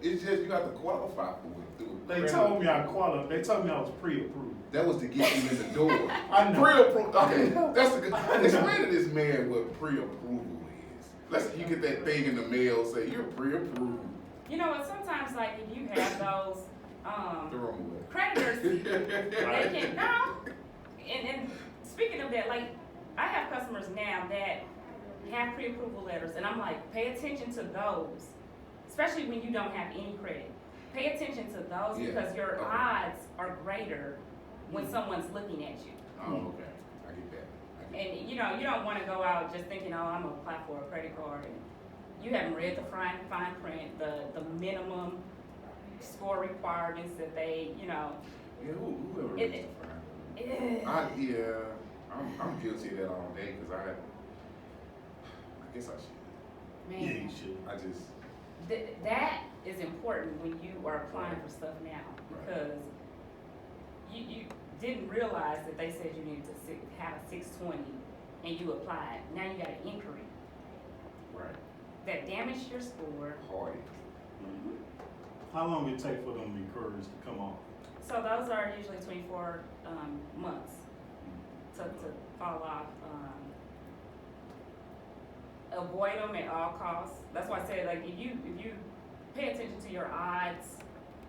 It's just you have to qualify for it. They told me I qualified. They told me I was pre-approved. That was to get you in the door. I know. Pre-approved. Okay, that's a good. Explain to this man what pre-approval is. Let's say you get that thing in the mail, say you're pre-approved. You know what? Sometimes, like, if you have those The wrong way. creditors, they can no. And speaking of that, like, I have customers now that have pre-approval letters, and I'm like, pay attention to those, especially when you don't have any credit. Pay attention to those because your odds are greater when someone's looking at you. Oh, okay. I get that. And you know, you don't want to go out just thinking, oh, I'm gonna apply for a credit card, and you haven't read the fine print, the minimum score requirements that they, you know. Yeah, whoever reads the fine print. I'm guilty of that all day because I guess I should. Man, Yeah, you should. I just. That is important when you are applying for stuff now because you didn't realize that they said you needed to have a 620 and you applied. Now you got an inquiry. Right. That damaged your score. Hardy. Mm-hmm. How long it take for them inquiries to come off? So those are usually 24 months to fall off. Avoid them at all costs. That's why I said, like, if you pay attention to your odds,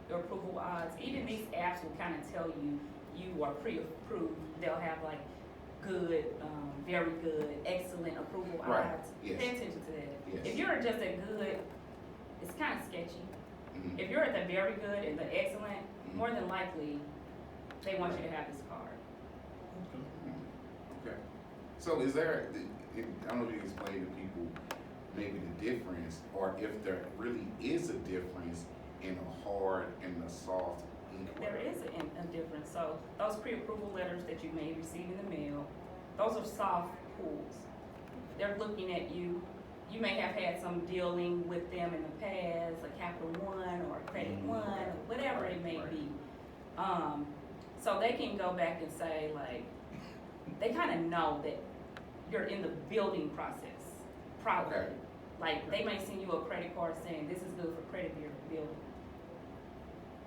your approval odds, even these apps will kind of tell you you are pre-approved. They'll have like good, very good, excellent approval Right. odds. Yes. Pay attention to that. Yes. If you're just at good, it's kind of sketchy. Mm-hmm. If you're at the very good and the excellent, more than likely, they want you to have this card. Okay. So is there, I don't know if you can explain to people maybe the difference, or if there really is a difference in a hard and a soft inquiry. There is a difference. So those pre-approval letters that you may receive in the mail, those are soft pulls. They're looking at you. You may have had some dealing with them in the past, a Capital One or a Credit One, or whatever it may be. So they can go back and say, like, they kind of know that you're in the building process, probably. Okay. Like, they may send you a credit card saying, this is good for credit building.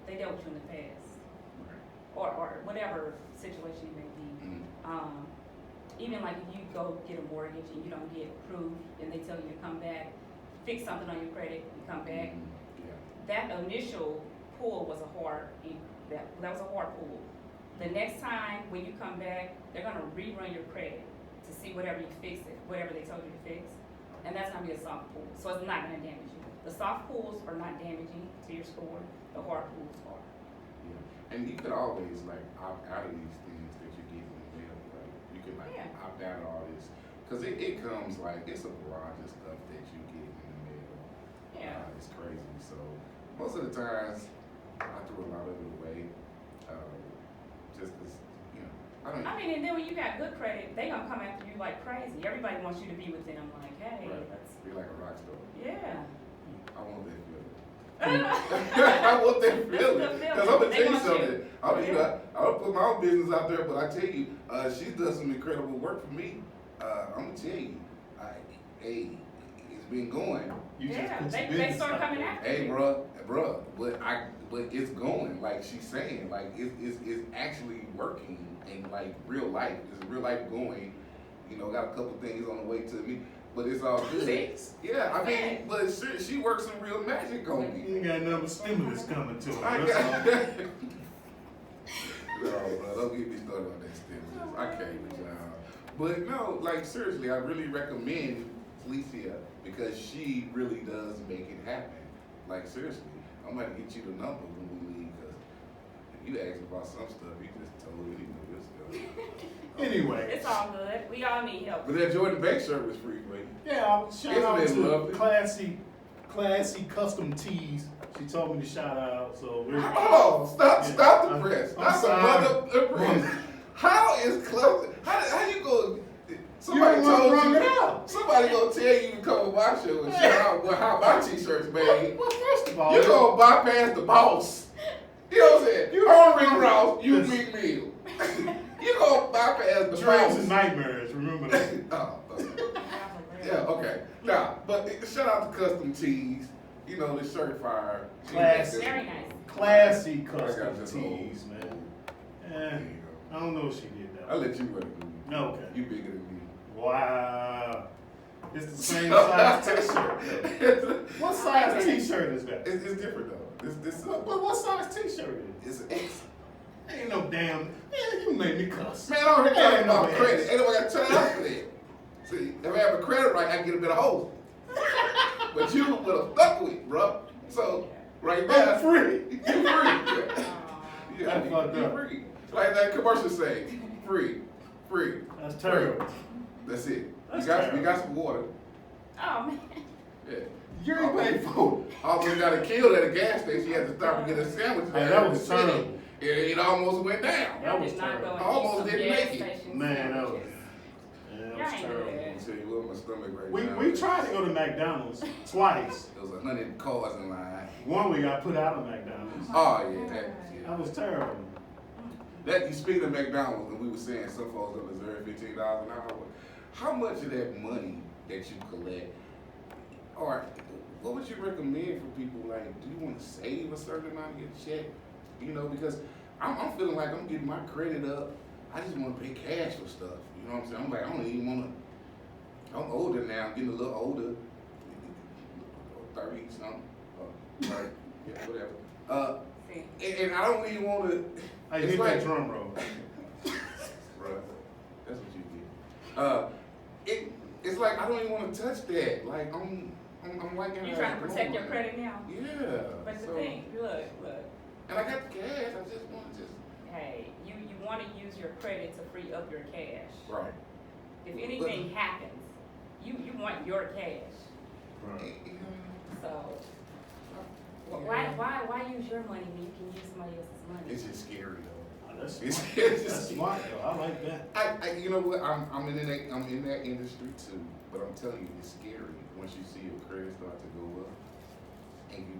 They dealt with you in the past. Or whatever situation it may be. Mm-hmm. Even like if you go get a mortgage and you don't get approved and they tell you to come back, fix something on your credit and come back. Mm-hmm. Yeah. That initial pull was a hard, that was a hard pull. The next time when you come back, they're gonna rerun your credit to see whatever you fixed it, whatever they told you to fix. And that's gonna be a soft pull, so it's not gonna damage you. The soft pulls are not damaging to your score, the hard pulls are. Yeah. And you could always like opt out of these things that you get in the mail, right? You could like opt out of all this. Cause it comes like, it's a barrage of stuff that you get in the mail. Yeah. It's crazy. So most of the times I threw a lot of it away. Just cause, you know, I mean, and then when you got good credit, they gonna come after you like crazy. Everybody wants you to be with them. Like, hey, let's be like a rock star. Yeah. I want that feeling. I want that feeling. Because I'm going to tell you something. I don't put my own business out there, but I tell you, she does some incredible work for me. I'm going to tell you, hey, it's been going. They start coming after you. Hey, bruh, but it's going. Like she's saying, like it's actually working in like real life. It's real life going. You know, got a couple things on the way to me. But it's all good. Yeah, I mean, but she works some real magic on me. You ain't got another stimulus coming to her. No, bro, don't get me started on that stimulus. I can't with y'all. But no, like seriously, I really recommend Carlisa because she really does make it happen. Like seriously, I'm gonna get you the number when we leave because if you ask about some stuff, you just totally know this stuff. Anyway. It's all good. We all need help. But that Jordan Bankxx shirt was free, right? Yeah, shout out to lovely? classy custom tees. She told me to shout out, so we're stop the press. That's the press. How is close? How you go? Somebody told you. Somebody gonna tell you to come to my show and shout out how my t-shirts made. Well, first of all, you gonna bypass the boss. You know what I'm saying? You don't Rick Ross, you Meek Mill. You gonna bypass the dreams and nightmares. Remember that? Yeah, okay. Now, but shout out to Custom Tees. You know, the shirt fire. Classy. Very nice. Classy I got custom this tees, old- man. There Eh, you go. I don't know if she did that. I'll let you wear it. No, okay. You bigger than me. Wow. It's the same size t-shirt. What size t-shirt is that? It's different though. This What size t-shirt is it's an X. it? Ain't no damn. Man, you made me cuss. Man, I don't hear Ain't talking no about credit. X. Ain't nobody got to turn out for that. See, if I have a credit right, I can get a bit of hoes. But you would have stuck with, bro. So right there, I'm free. you free. Yeah. Aw. That's fucked you up. free. Like that commercial say, free, free. That's free. terrible. That's it. That's We terrible. got some water. Oh, man. Yeah. You ain't paid for it. Almost got killed at a gas station. He had to stop and get a sandwich. Hey, that was terrible. It almost went down. That was did not terrible. go Almost into some didn't gas make it. station Man, that was. sandwiches. Yeah, that Y'all was ain't do terrible. that. I'm telling you what, my stomach right We now. we tried to go to McDonald's twice. There was 100 cars in line. One we got put out of McDonald's. Oh yeah, That was terrible. You speaking of McDonald's, and we were saying some folks don't deserve $15 an hour. How much of that money that you collect, or what would you recommend for people? Like, do you want to save a certain amount of your check? You know, because I'm feeling like I'm getting my credit up. I just want to pay cash for stuff. You know what I'm saying? I'm like, I don't even want to. I'm older now. I'm getting a little older. 30 something. Right. Yeah, whatever. See. And I don't even want to. Hey, It's hit like- that drum roll. Bruh, that's what you get. It's like I don't even want to touch that. Like I'm like You trying to protect your credit now? Yeah. But the so- thing, look. And I got the cash. I just want to just. Hey, you want to use your credit to free up your cash. Right. If anything happens, you want your cash. Right. So why use your money when you can use somebody else's money? It's just scary though. That's It's, smart. it's That's just smart though. I like that. you know what? I'm in that industry too. But I'm telling you, it's scary once you see your credit start to go up, and you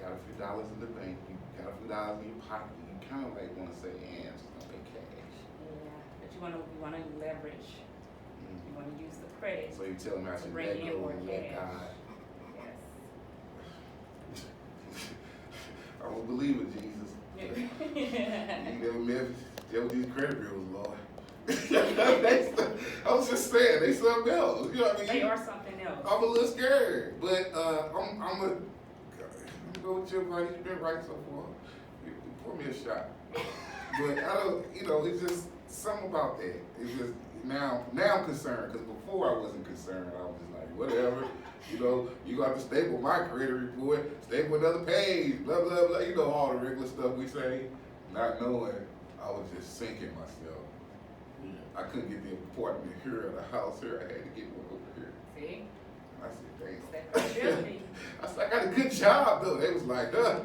got a few dollars in the bank, you got a few dollars in your pocket. You kind of like want to say, "Yeah, I'm just gonna pay cash." Yeah, but you want to leverage. You want to use the credit. So you tell me I To should bring let in go more and let cash. God. Yes. I'm a believer, Jesus. You never met deal with these credit bureaus, Lord. I was just saying, they something else. You know what I mean? They are something else. I'm a little scared, but I'm gonna go with your advice. You've been right so far. You pour me a shot. But I don't, it's just something about that. It's just now I'm concerned because before I wasn't concerned. I was just like, whatever. You got to staple my credit report, staple another page, blah blah blah. All the regular stuff we say. Not knowing, I was just sinking myself. Yeah. I couldn't get the apartment here or the house here. I had to get one over here. See? I said, That dang. credibility. I said, I got a good job though. They was like, Yeah.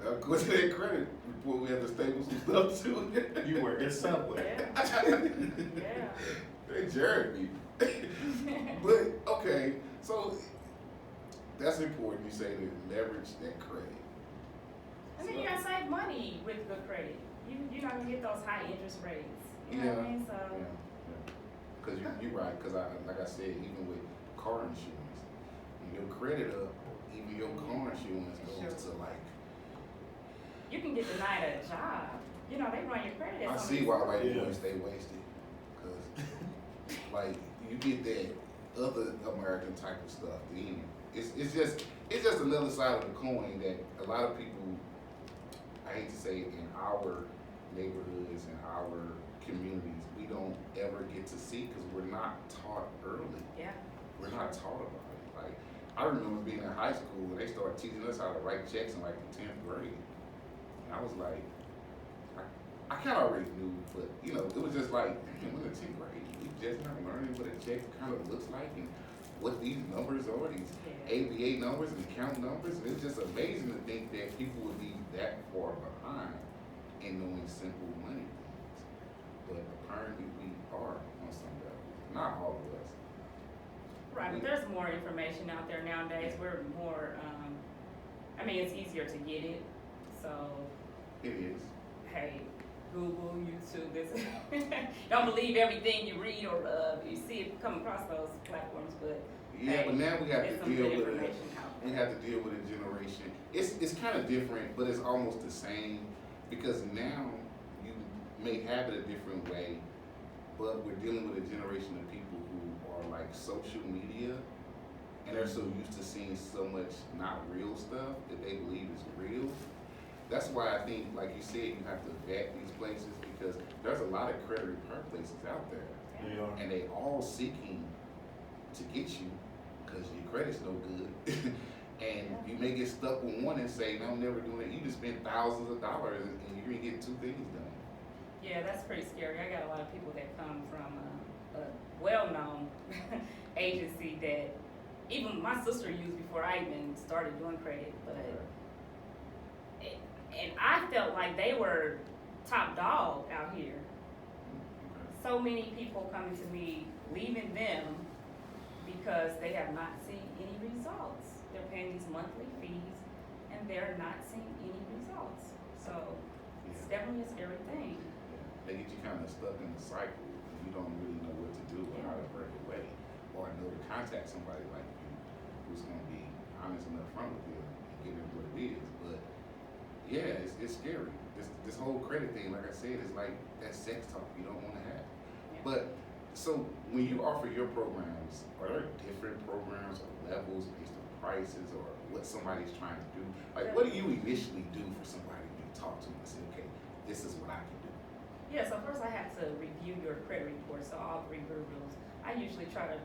Of course, that credit report, we had to staple some stuff too. You work at Subway. Yeah. They jerked me. But, okay, so that's important. You say to leverage that credit. I mean, you gotta save money with good credit. You're not gonna get those high interest rates. You know what I mean? So Because you're right. Because like I said, even with car insurance, when your credit up, even your car insurance goes to like. you can get denied a job. They run your credit. I at some see of why these- white Yeah. boys stay wasted. Because like you get that other American type of stuff. It's just another side of the coin that a lot of people, I hate to say it, in our neighborhoods and our communities, we don't ever get to see because we're not taught early. Yeah. We're not taught about it. Like, I remember being in high school when they started teaching us how to write checks in like the 10th grade. And I was like, I kind of already knew, but it was just like, man, we're in the 10th grade. We just not learning what a check kind of looks like and what these numbers are, these ABA numbers and account numbers. And it's just amazing to think that people would be that far behind in knowing simple money things. But apparently we are on some level. Not all of us. Right, but there's more information out there nowadays. We're more, it's easier to get it. So, It is. hey, Google, YouTube, this. Don't believe everything you read or you see it come across those platforms, but Yeah, but now we have there's to some deal good with information out we there. have to deal with a generation. It's kind of different, but it's almost the same because now you may have it a different way, but we're dealing with a generation of people who are like social media, and they're so used to seeing so much not real stuff that they believe is real. That's why I think, like you said, you have to vet these places because there's a lot of credit repair places out there, They are. and they all seeking to get you because your credit's no good. And you may get stuck with one and say, no, I'm never doing it. You just spend thousands of dollars and you're gonna get 2 things done. Yeah, that's pretty scary. I got a lot of people that come from a well-known agency that even my sister used before I even started doing credit, but and I felt like they were top dog out here. So many people coming to me, leaving them because they have not seen any results. They're paying these monthly fees and they're not seeing any results. So it's definitely a scary thing. They get you kind of stuck in the cycle and you don't really know what to do or how to break away or know to contact somebody like you who's gonna be honest and upfront with you and give them what it is. But yeah, it's scary. This whole credit thing, like I said, is like that sex talk you don't want to have. Yeah. But so when you offer your programs, are there different programs or levels based on prices or what somebody's trying to do? Like, what do you initially do for somebody when you talk to them and say, okay, this is what I can do? Yeah, so first I have to review your credit report, so all 3 bureaus. I usually try to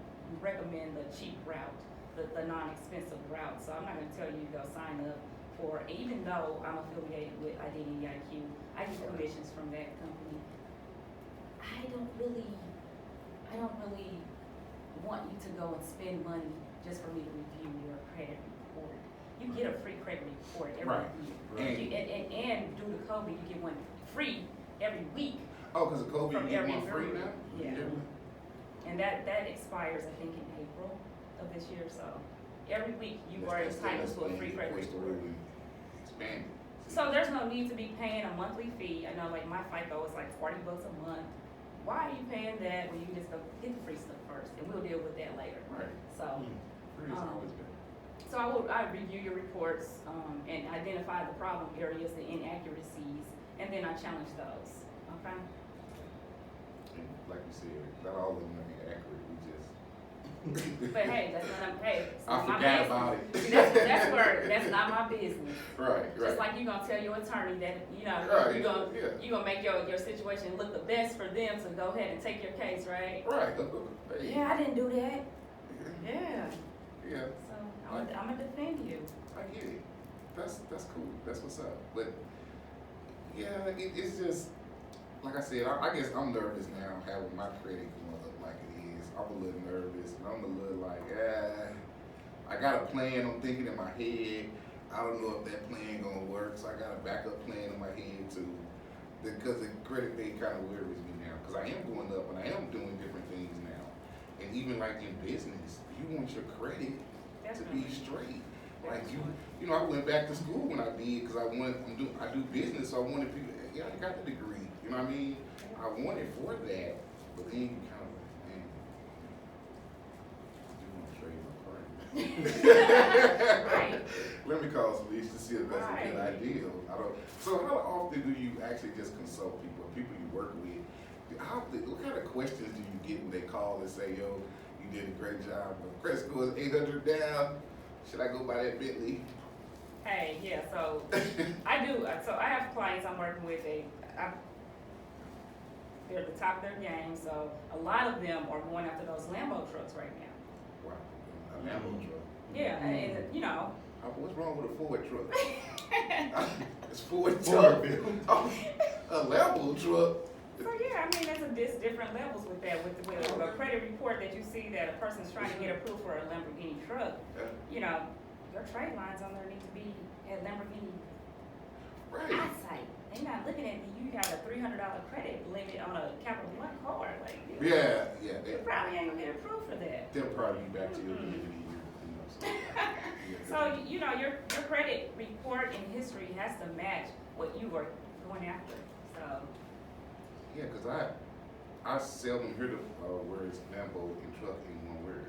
recommend the cheap route, the non-expensive route. So I'm not gonna tell you to go sign up for, even though I'm affiliated with Identity IQ, I get commissions from that company. I don't really want you to go and spend money just for me to review your credit report. You get a free credit report every Right. year. Right. And due to COVID, you get one free every week. Oh, because of COVID, From you get every one free bureau. now? Yeah. And that expires, I think, in April of this year, so every week you are entitled to a free credit report. Expand. So there's no need to be paying a monthly fee. I know like my FICO is like $40 a month. Why are you paying that when you just go get the free stuff first and we'll deal with that later? Right. So, Free is always better. so I review your reports, and identify the problem areas, the inaccuracies, and then I challenge those, okay? And like you said, not all of them are accurate. We just. But hey, that's not, hey, it's I not my forgot business. about it. See, that's not my business. Right, Just right. like you gonna tell your attorney that, you know, Right, you gonna yeah. you gonna make your situation look the best for them to go ahead and take your case, right? Right. Hey. Yeah, I didn't do that. Yeah. Yeah, So I'm gonna defend you. I get it. That's cool. That's what's up. But yeah, it's just like I said. I guess I'm nervous now having my credit going up like it is. I'm a little nervous, and I'm a little like, I got a plan. I'm thinking in my head. I don't know if that plan gonna work, so I got a backup plan in my head too. Because the credit thing kind of worries me now. Because I am going up, and I am doing different things now. And even like in business, you want your credit to be straight. Like you know, I went back to school when I did because I do business, so I wanted people. Yeah, I got the degree. You know what I mean? I wanted for that, but then you kind of like, man, I do want to trade my credit. Right. Let me call Felicia to see if that's a good Right. idea. So how often do you actually just consult people you work with? What kind of questions do you get when they call and say, yo, you did a great job, but credit score is 800 down. Should I go buy that Bentley? Hey, yeah. So I do. So I have clients I'm working with. They're at the top of their game. So a lot of them are going after those Lambo trucks right now. Wow, a Lambo truck. Yeah, and you know. What's wrong with a Ford truck? It's Ford Ford truck. Oh, a Lambo truck. So yeah, I mean, there's different levels with that. With a credit report that you see that a person's trying to get approved for a Lamborghini truck, Yeah. you know, your trade lines on there need to be at Lamborghini Right. eyesight. They're not looking at you got a $300 credit limit on a Capital One card. Like, Yeah. you probably ain't gonna get approved for that. They'll probably be back to your delivery. So you know your credit report and history has to match what you are going after. So Yeah, because I seldom hear the words Lambo and truck in one word.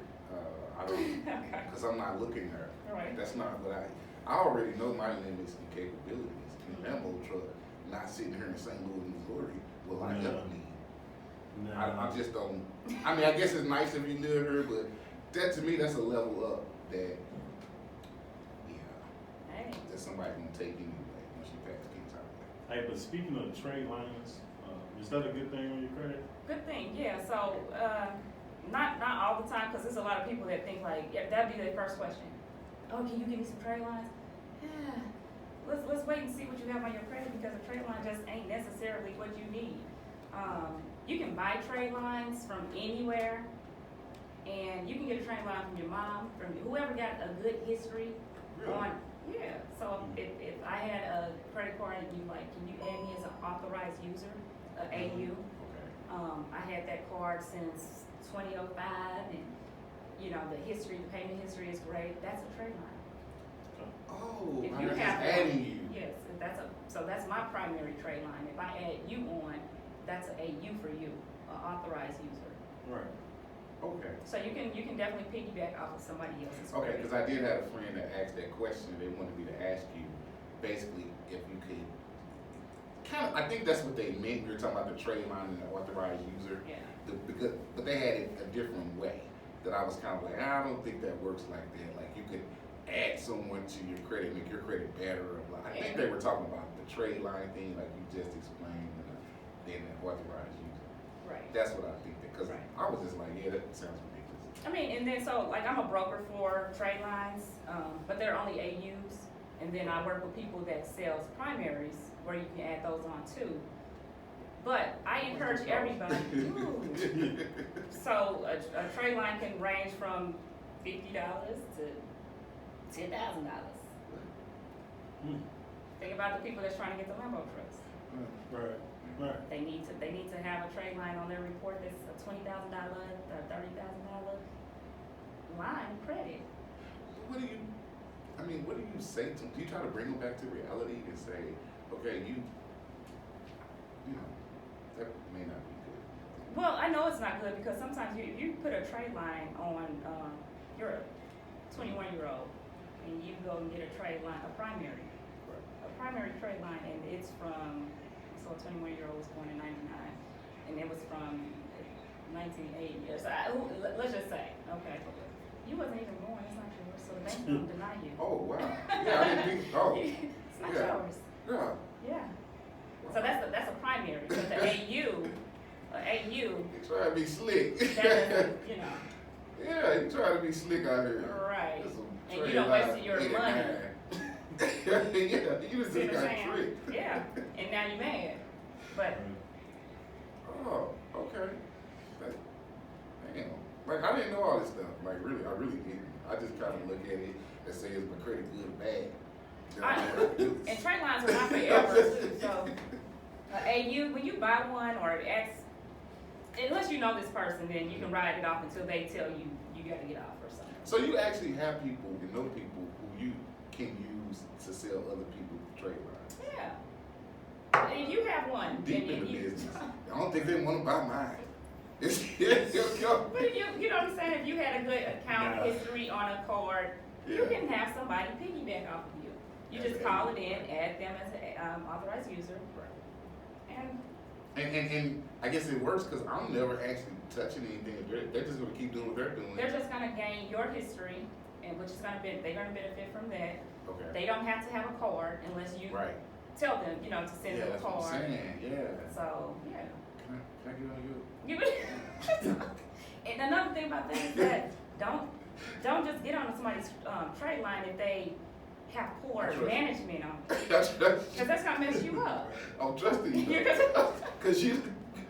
I don't, Okay. because I'm not looking there. Right. That's not what I already know my limits and capabilities. In a Lambo truck, not sitting here in St. Louis, Missouri, will I ever need. No. I just don't, I mean, I guess it's nice if you live here, but that to me, that's a level up that, yeah, Hey. that somebody can take anyway once you pass King's Highway. Hey, but speaking of trade lines, is that a good thing on your credit? Good thing, yeah. So, not all the time, because there's a lot of people that think like, yeah, that'd be their first question. Oh, can you give me some trade lines? Yeah. Let's wait and see what you have on your credit, because a trade line just ain't necessarily what you need. You can buy trade lines from anywhere, and you can get a trade line from your mom, from whoever got a good history Really? on. Yeah. So if I had a credit card and you like, can you add me as an authorized user, AU? Okay. I had that card since 2005, and you know the history, the payment history is great. That's a trade line. Oh, If I'm you just have adding one, you. yes, if that's my primary trade line. If I add you on, that's a AU for you, an authorized user. Right. Okay. So you can definitely piggyback off of somebody else's Okay, credit. because I did have a friend that asked that question. They wanted me to ask you, basically, if you could, kind of, I think that's what they meant. We were talking about the trade line and the authorized user. Yeah. But they had it a different way. That I was kind of like, I don't think that works like that. Like you could add someone to your credit, make your credit better. Or blah. I think they were talking about the trade line thing, like you just explained, and then the authorized user. Right. That's what I think. Because Right. I was just like, yeah, that sounds ridiculous. I mean, and then so like I'm a broker for trade lines, but they're only AUs, and then I work with people that sells primaries where you can add those on too. But I encourage everybody. So a trade line can range from $50 to $10,000. Think about the people that's trying to get the Lambo trucks. Right. Right. They need to have a trade line on their report that's a $20,000, a $30,000 line of credit. What do you say to them? Do you try to bring them back to reality and say, okay, you know, that may not be good. Well, I know it's not good because sometimes you put a trade line on, you're a 21-year-old and you go and get a trade line, a primary trade line, and it's from, so a 21-year-old was born in 99, and it was from 1980. Let's just say, okay, you wasn't even born, it's not yours, so the bank won't deny you. Oh, wow. Yeah, I didn't think, oh. It's not Yeah. yours. Yeah. Yeah. So that's a primary. So the AU, You try to be slick. that is, you know, Yeah, you try to be slick out here. right. There's some And you trade don't lines, waste your 89. money. Yeah, you just See what I'm got saying? tricked. Yeah, and now you're mad. But Oh, okay. Damn. Like, I didn't know all this stuff. Like, really, I really didn't. I just kind of look at it and say, is my credit good or bad? You know what I mean? and trade lines are not forever too. So AU, when you buy one or ask, unless you know this person, then you can ride it off until they tell you you got to get off or something. So you actually have people, you know people who you can use to sell other people's trade lines. Yeah. And if you have one, Deep then in the you, business. I don't think they want to buy mine. But if you know what I'm saying, if you had a good account Yeah. history on a card, you can have somebody piggyback off of you. You just call it in, add them as an authorized user, and And I guess it works because I'm never actually touching anything. They're just gonna keep doing what they're doing. they're just gonna gain your history, and which is they're gonna benefit from that. Okay. They don't have to have a card unless you Right. tell them, to send Yeah, them a that's what I'm card. saying. Yeah. So yeah. Can I get on you? And another thing about that is that don't just get on somebody's trade line if they have poor That's right. management on it. That's right. Because that's gonna mess you up. I'm trusting you. Yeah, 'cause- Because you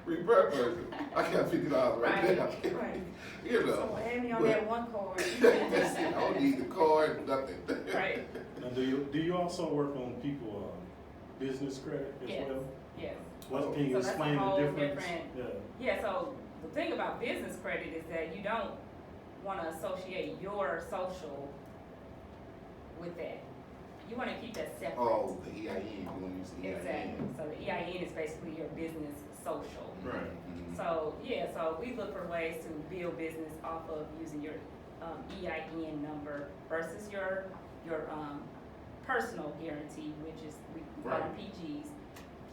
reverse person. I got $50 right now. Right. You know. So add me on but- that one card. That's it. I don't need the card, nothing. Right. Now, do you also work on people business credit as Yes. well? Yes. What can you So that's a explain whole the difference? different- Yeah. Yeah, so the thing about business credit is that you don't wanna associate your social with that. You wanna keep that separate. Oh, the EIN. You want to use the EIN. Exactly. So the EIN is basically your business social. Right. Mhm. So, yeah, so we look for ways to build business off of using your EIN number versus your personal guarantee, which is we call them PGs.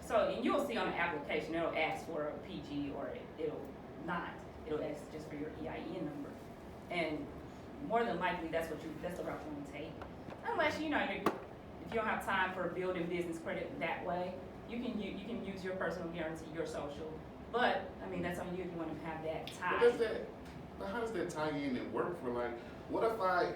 So, and you'll see on the application, it'll ask for a PG or it'll not. It'll ask just for your EIN number. And more than likely, that's the route you want to take. Unless, you know, if you don't have time for building business credit that way, you can use your personal guarantee, your social. But, I mean, that's on you if you want to have that tie. But how does that tie in and work for, like, what if I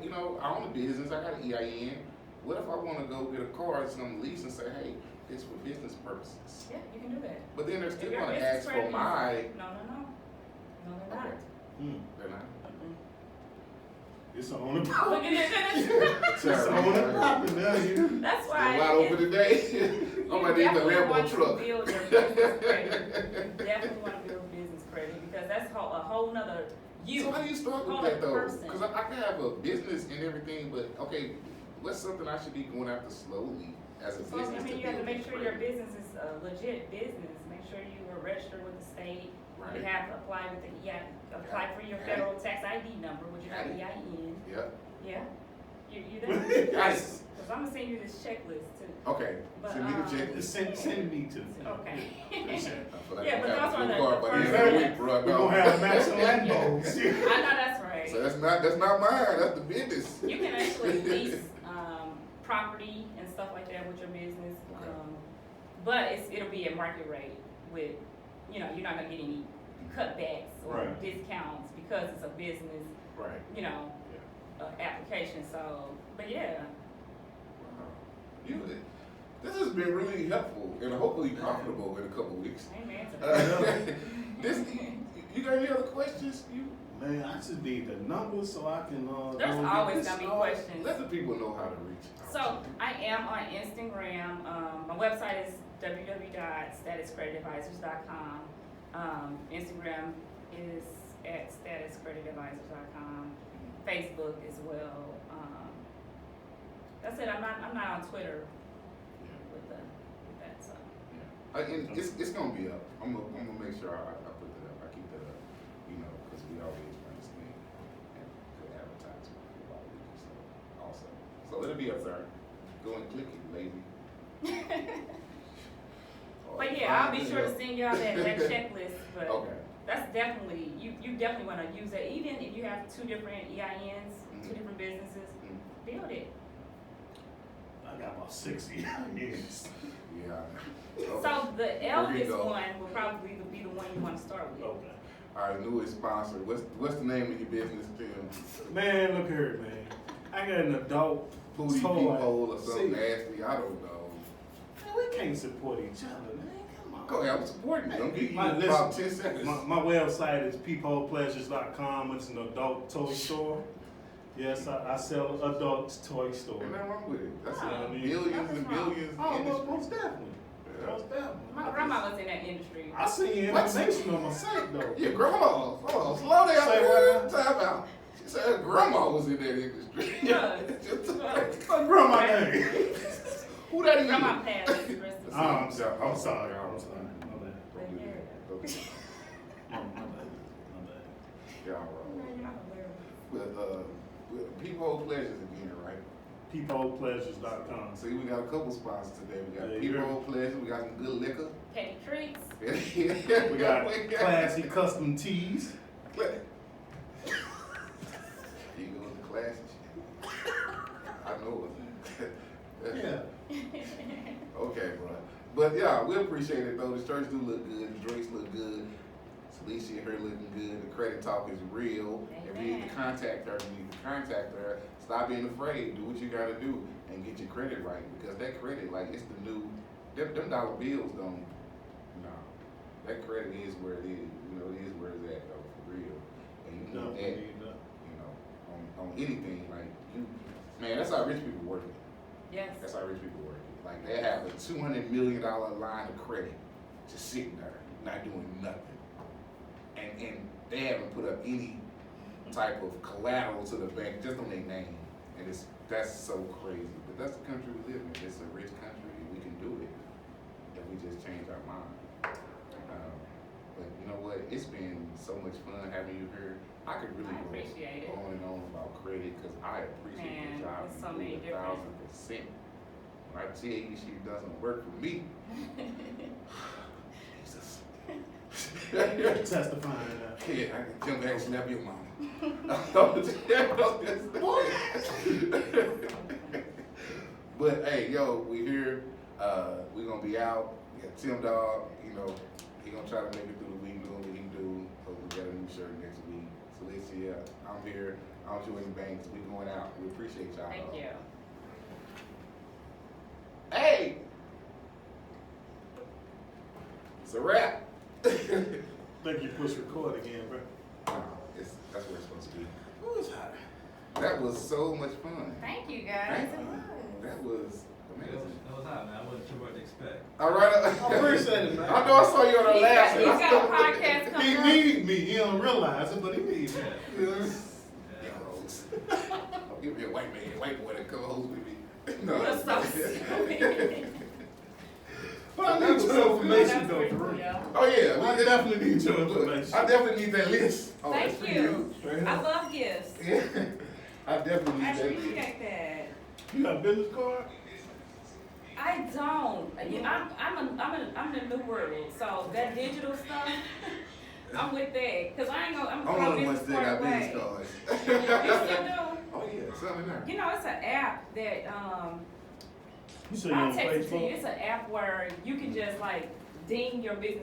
own a business, I got an EIN, what if I want to go get a car or some lease and say, hey, it's for business purposes? Yeah, you can do that. But then they're still If your going to business ask for credit my... is- No, they're not. They're not? It's a owner Look property. at it. It's a owner property. That's A why. lot over today. I'm going to need the definitely Lambo want truck. to build your business credit. You definitely want to build business credit because that's a whole nother you. So how do you start whole with that other though? person. Because I can have a business and everything, but okay, what's something I should be going after slowly as a So, business? I mean, you have to build make sure credit? your business is a legit business. Make sure you are registered with the state. Right. You have to apply with the apply for your Got it. federal tax ID number, which is Got it. EIN. Yep. Yeah. You there? Nice. Because I'm gonna send you this checklist too. Okay. But, Send me the checklist. Send me to. Okay. I feel like Yeah, I'm but having those a are new the car by the end first of the steps. week, bro. We're gonna have matching Lambos. I know that's right. So that's not mine. That's the business. You can actually lease property and stuff like that with your business, Okay. but it'll be at market rate with, you're not gonna get any cutbacks or Right. discounts because it's a business, Right. application. So, but yeah, Wow. This has been really helpful and hopefully profitable in a couple weeks. amen to that. You got any other questions? Man, I just need the numbers so I can. There's go get always this gonna be started. questions. Let the people know how to reach out. So I am on Instagram. My website is www.statuscreditadvisors.com. Instagram is at statuscreditadvisors.com. Facebook as well. That's it. I'm not on Twitter with that. So And it's gonna be up. I'm gonna make sure I put that up. I keep that up, because we always run this thing and good advertisement about it. So also, so it'll be up there. Go and click it, lady. but yeah, I'll be sure to send y'all that checklist. But Okay. that's definitely you definitely want to use that. Even if you have two different EINs, two different businesses, build it. I got about 60 years. Yeah. So the There you eldest go. one will probably be the one you want to start with. Okay. Our newest sponsor. What's the name of your business, Tim? Man, look here, man. I got an adult Booty toy. Peephole or something See, nasty. I don't know. Man, we can't support each other, man. Come on. Go ahead, I'm supporting you. I'm giving you Man, about listen, 10 seconds. My website is peepholepleasures.com. It's an adult toy store. Yes, I sell adult toy store. Ain't nothing wrong with it. That's Oh, billions and nothing's wrong. billions Oh, industry. most definitely. Yeah. Most definitely. My grandma was in that industry. I see information on my site, though. Your grandma. Oh, slow down. Say what? Time out. She said her grandma was in that industry. Yeah. What grandma name? Who that is? Grandma passed. the rest of the- I'm sorry. My bad. But yeah. My bad. Y'all No, wrong. you're not hilarious. With Peephole Pleasures again, right? Peepholepleasures.com. See, we got a couple sponsors today. We got Yeah, Peephole Pleasures. We got some good liquor. Petty treats. We got classy custom tees. You go with the classics. I know it. Yeah. Okay, bro. But yeah, we appreciate it though. The shirts do look good. The drinks look good. Alicia and her looking good. The credit talk is real. If you need to contact her, Stop being afraid. Do what you gotta do and get your credit right, because that credit, like, it's the new. Them dollar bills don't. No, that credit is where it is. It is where it's at though, for real. And you can add, on anything, like man, that's how rich people work it. Yes. That's how rich people work it. Like, they have a $200 million line of credit just sitting there, not doing nothing. And they haven't put up any type of collateral to the bank, just on their name. And that's so crazy. But that's the country we live in. It's a rich country, and we can do it if we just change our mind. But you know what? It's been so much fun having you here. I could really I appreciate it. go on and on about credit because I appreciate Man, the job. there's you so do many 1,000%. When I tell you she doesn't work for me, Jesus. Testifying to that. Yeah, I can jump back and snap your mama. But hey, yo, we here. We gonna be out. We got Tim Dog. You know, he gonna try to make it through the week, doing what he do. So we got a new shirt next week. So let's see. I'm here. I'm Jordan Bankxx. We going out. We appreciate y'all. Thank you. Hey, it's a wrap. Think you push record again, bro. That's where it's supposed to be. Who is hot? That was so much fun. Thank you, guys. Thank you. That was amazing. That was hot, man. I wasn't sure what to expect. All right. I appreciate it, man. I know I saw you on the last He's one. got a podcast coming He up. need me. He don't realize it, but he needs me. I'll give me a white boy to co-host with me. No. That's so stupid. But I need your information, though, That's for pretty real. cool. Oh yeah, I definitely need your information. I definitely need that list. Oh, that's Thank for you. Straight I up. love gifts. Yeah, I definitely need I that list. appreciate that. You got a business card? I don't. I'm in the new world, so that digital stuff, I'm with that. Cause I ain't gonna. I'm I'm gonna the throw ones business that got card business away. cards. You still do? Oh yeah, something there. You know, it's an app that You say you I'll on text it to you. Facebook? It's an app where you can just like ding your business